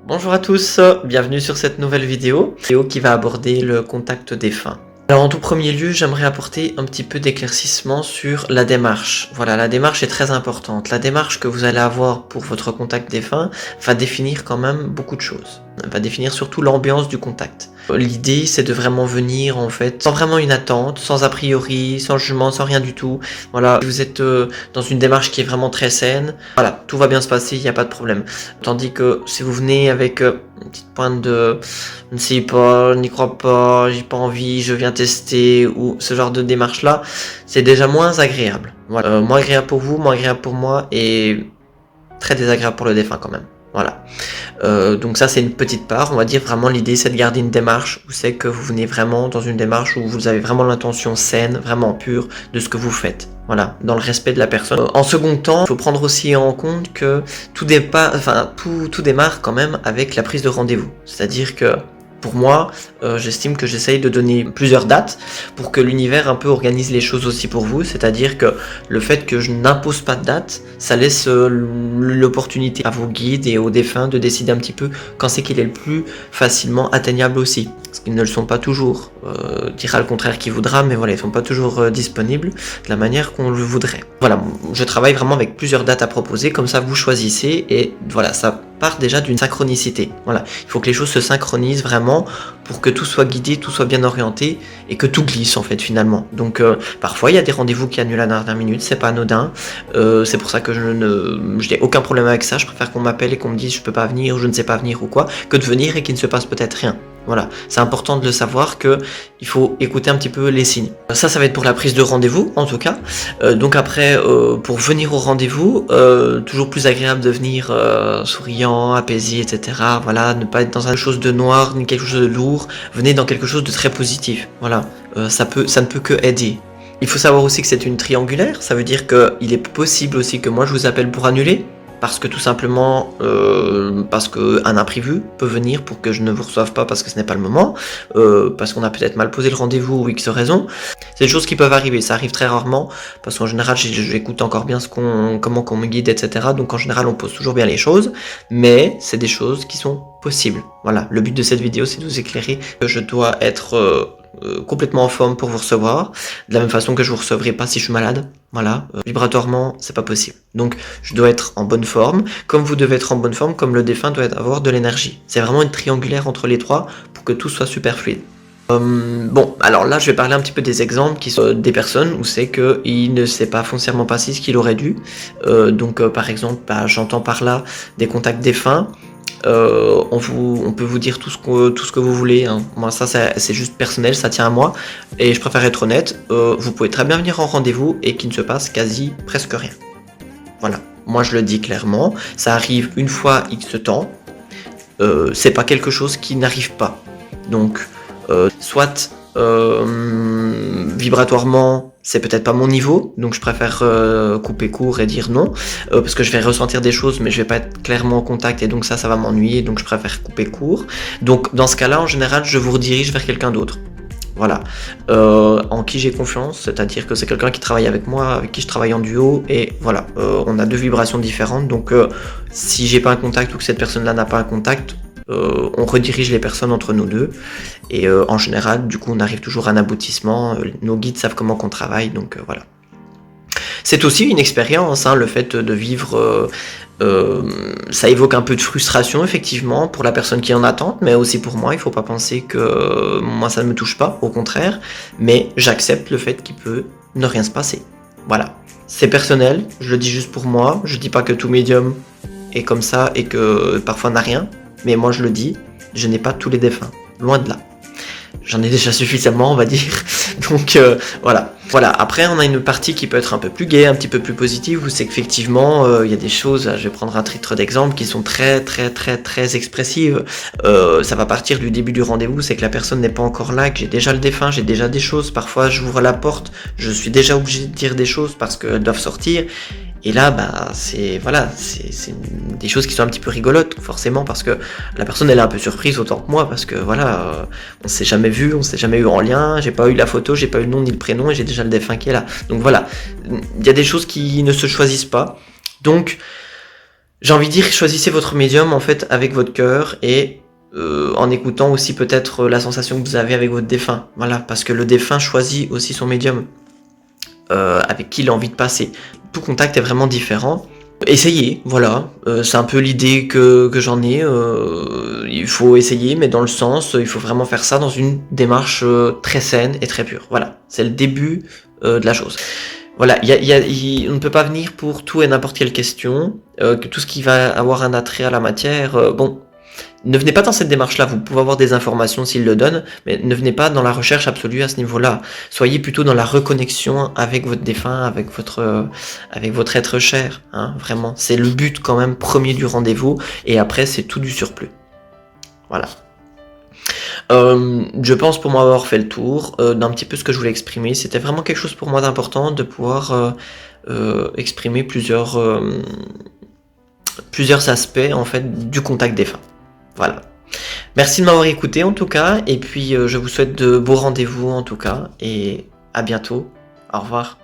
Bonjour à tous, bienvenue sur cette nouvelle vidéo qui va aborder le contact défunt. Alors en tout premier lieu, j'aimerais apporter un petit peu d'éclaircissement sur la démarche. Voilà, la démarche est très importante. La démarche que vous allez avoir pour votre contact défunt va définir quand même beaucoup de choses. Va définir surtout l'ambiance du contact. L'idée, c'est de vraiment venir en fait sans vraiment une attente, sans a priori, sans jugement, sans rien du tout. Voilà, vous êtes dans une démarche qui est vraiment très saine. Voilà, tout va bien se passer, il n'y a pas de problème. Tandis que si vous venez avec une petite pointe de je ne sais pas, je n'y crois pas, j'ai pas envie, je viens tester, ou ce genre de démarche là, c'est déjà moins agréable. Voilà, moins agréable pour vous, moins agréable pour moi, et très désagréable pour le défunt quand même. Voilà. Donc ça c'est une petite part, on va dire vraiment l'idée c'est de garder une démarche où c'est que vous venez vraiment dans une démarche où vous avez vraiment l'intention saine, vraiment pure de ce que vous faites. Voilà, dans le respect de la personne. En second temps, il faut prendre aussi en compte que tout démarre quand même avec la prise de rendez-vous. C'est-à-dire que pour moi, j'estime que j'essaye de donner plusieurs dates pour que l'univers un peu organise les choses aussi pour vous. C'est-à-dire que le fait que je n'impose pas de date, ça laisse l'opportunité à vos guides et aux défunts de décider un petit peu quand c'est qu'il est le plus facilement atteignable aussi. Parce qu'ils ne le sont pas toujours. Dira le contraire qui voudra, mais voilà, ils ne sont pas toujours disponibles de la manière qu'on le voudrait. Voilà, je travaille vraiment avec plusieurs dates à proposer, comme ça vous choisissez et voilà, ça part déjà d'une synchronicité. Voilà, il faut que les choses se synchronisent vraiment pour que tout soit guidé, tout soit bien orienté et que tout glisse en fait finalement. Donc parfois il y a des rendez-vous qui annulent à la dernière minute, c'est pas anodin. C'est pour ça que je n'ai aucun problème avec ça. Je préfère qu'on m'appelle et qu'on me dise je peux pas venir, je ne sais pas venir ou quoi, que de venir et qu'il ne se passe peut-être rien. Voilà, c'est important de le savoir que il faut écouter un petit peu les signes. Ça va être pour la prise de rendez-vous en tout cas. Donc après, pour venir au rendez-vous, toujours plus agréable de venir souriant, apaisé, etc. Voilà, ne pas être dans quelque chose de noir ni quelque chose de lourd. Venez dans quelque chose de très positif. Voilà, ça ne peut que aider. Il faut savoir aussi que c'est une triangulaire. Ça veut dire qu'il est possible aussi que moi je vous appelle pour annuler. Parce que tout simplement, parce qu'un imprévu peut venir pour que je ne vous reçoive pas parce que ce n'est pas le moment, parce qu'on a peut-être mal posé le rendez-vous ou X raison. C'est des choses qui peuvent arriver, ça arrive très rarement, parce qu'en général j'écoute encore bien comment qu'on me guide, etc. Donc en général on pose toujours bien les choses, mais c'est des choses qui sont possibles. Voilà, le but de cette vidéo c'est de vous éclairer que je dois être complètement en forme pour vous recevoir, de la même façon que je vous recevrai pas si je suis malade. Voilà, vibratoirement, c'est pas possible. Donc, je dois être en bonne forme, comme vous devez être en bonne forme, comme le défunt doit avoir de l'énergie. C'est vraiment une triangulaire entre les trois pour que tout soit super fluide. Bon, alors là, je vais parler un petit peu des exemples qui sont des personnes où c'est qu'il ne s'est pas foncièrement passé ce qu'il aurait dû. Par exemple, j'entends par là des contacts défunts. On peut vous dire tout ce que vous voulez, hein. Moi ça c'est juste personnel, ça tient à moi et je préfère être honnête. Vous pouvez très bien venir en rendez-vous et qu'il ne se passe presque rien. Voilà, moi je le dis clairement, ça arrive une fois X temps, c'est pas quelque chose qui n'arrive pas. Donc soit vibratoirement c'est peut-être pas mon niveau, donc je préfère couper court et dire non, parce que je vais ressentir des choses mais je vais pas être clairement en contact et donc ça va m'ennuyer, donc je préfère couper court. Donc dans ce cas-là en général je vous redirige vers quelqu'un d'autre. Voilà, en qui j'ai confiance, c'est-à-dire que c'est quelqu'un qui travaille avec moi, avec qui je travaille en duo, et voilà, on a deux vibrations différentes, donc si j'ai pas un contact ou que cette personne-là n'a pas un contact, on redirige les personnes entre nous deux, et en général, du coup, on arrive toujours à un aboutissement, nos guides savent comment qu'on travaille, donc voilà. C'est aussi une expérience, hein, le fait de vivre... ça évoque un peu de frustration effectivement pour la personne qui est en attente, mais aussi pour moi. Il faut pas penser que moi ça ne me touche pas, au contraire, mais j'accepte le fait qu'il peut ne rien se passer. Voilà, c'est personnel, je le dis juste pour moi, je dis pas que tout médium est comme ça et que parfois n'a rien, mais moi je le dis, je n'ai pas tous les défunts, loin de là. J'en ai déjà suffisamment, on va dire. Donc voilà. Voilà, après on a une partie qui peut être un peu plus gaie, un petit peu plus positive, où c'est qu'effectivement il y a des choses, je vais prendre un titre d'exemple, qui sont très expressives. Ça va partir du début du rendez-vous, c'est que la personne n'est pas encore là, que j'ai déjà le défunt, j'ai déjà des choses, parfois j'ouvre la porte, je suis déjà obligé de dire des choses parce qu'elles doivent sortir, Et là, bah, c'est voilà, c'est des choses qui sont un petit peu rigolotes, forcément, parce que la personne elle est un peu surprise autant que moi, parce que voilà, on s'est jamais vu, on s'est jamais eu en lien, j'ai pas eu la photo, j'ai pas eu le nom ni le prénom, et j'ai déjà le défunt qui est là. Donc voilà, il y a des choses qui ne se choisissent pas. Donc, j'ai envie de dire, choisissez votre médium en fait avec votre cœur et en écoutant aussi peut-être la sensation que vous avez avec votre défunt. Voilà, parce que le défunt choisit aussi son médium avec qui il a envie de passer. Tout contact est vraiment différent. Essayez, voilà, c'est un peu l'idée que j'en ai. Il faut essayer, mais dans le sens, il faut vraiment faire ça dans une démarche très saine et très pure. Voilà, c'est le début de la chose. Voilà, on ne peut pas venir pour tout et n'importe quelle question, que tout ce qui va avoir un attrait à la matière, bon, ne venez pas dans cette démarche-là, vous pouvez avoir des informations s'il le donne, mais ne venez pas dans la recherche absolue à ce niveau-là. Soyez plutôt dans la reconnexion avec votre défunt, avec votre être cher, hein, vraiment. C'est le but quand même premier du rendez-vous, et après c'est tout du surplus. Voilà. Je pense pour moi avoir fait le tour d'un petit peu ce que je voulais exprimer. C'était vraiment quelque chose pour moi d'important de pouvoir exprimer plusieurs aspects en fait du contact défunt. Voilà. Merci de m'avoir écouté en tout cas, et puis je vous souhaite de beaux rendez-vous en tout cas, et à bientôt. Au revoir.